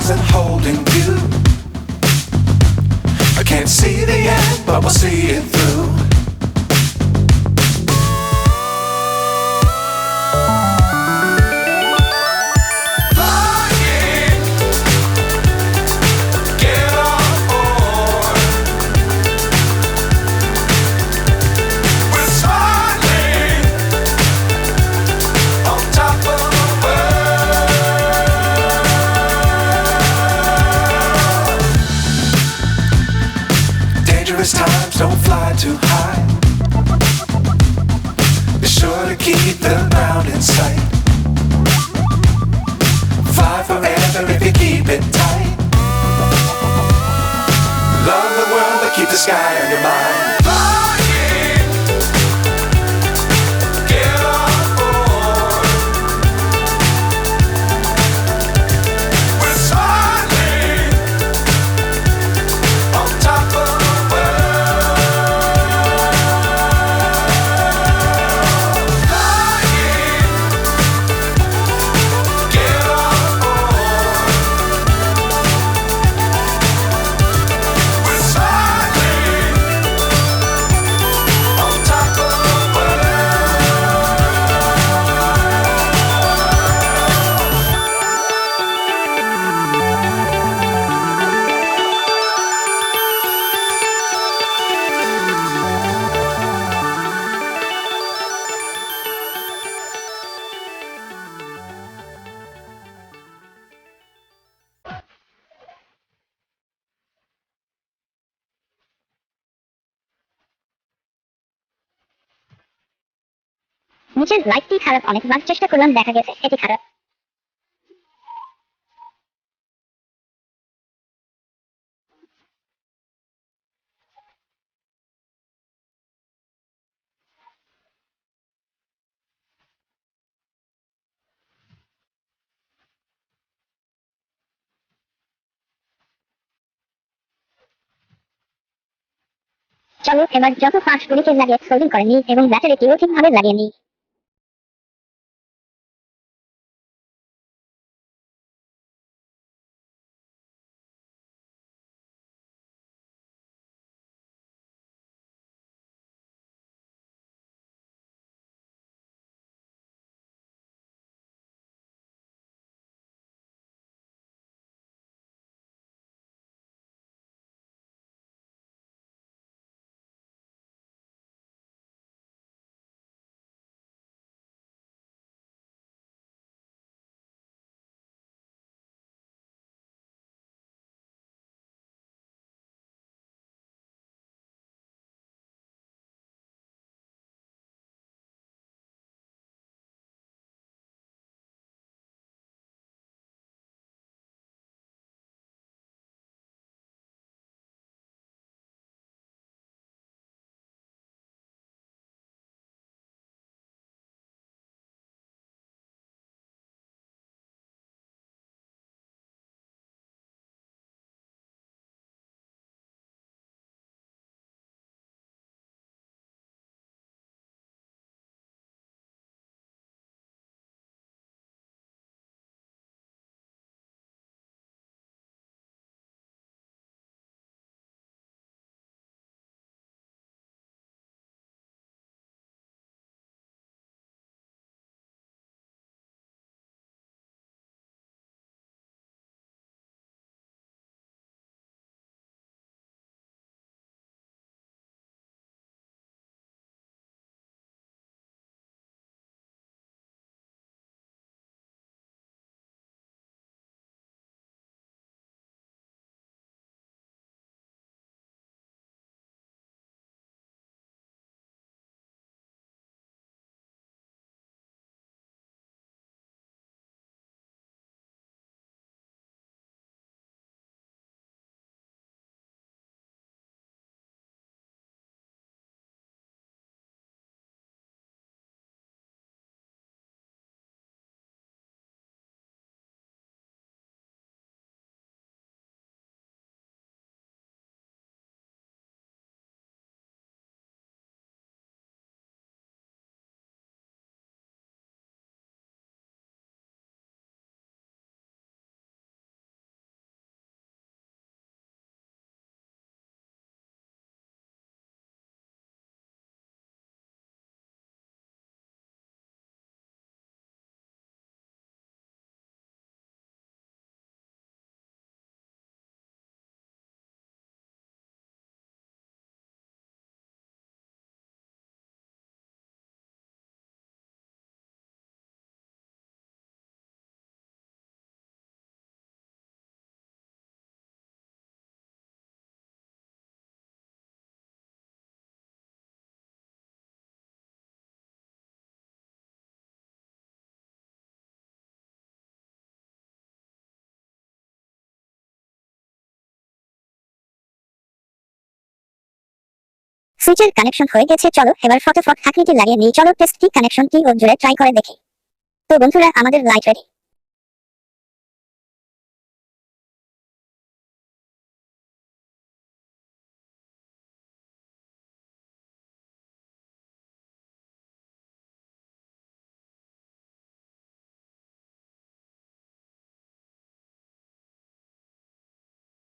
stars and holding you. I can't see the end, but we'll see it through. Times don't fly too high. Be sure to keep the ground in sight. Fly forever if you keep it tight. Love the world but keep the sky on your mind. নিচের লাইটটি খারাপ, অনেকবার চেষ্টা করলাম, দেখা গেছে এটি খারাপ। চলো এবার যত পার্টসগুলিকে লাগিয়ে সোল্ডিং করে নিই এবং ব্যাটারিটিও ঠিকভাবে লাগিয়ে নিই। সুইচের কানেকশন হয়ে গেছে, চলো এবার ফটাফট ঢাকনিটি লাগিয়ে নিই। চলো টেস্ট কি কানেকশনটি ও জুড়ে ট্রাই করে দেখি। তো বন্ধুরা, আমাদের লাইট রেডি।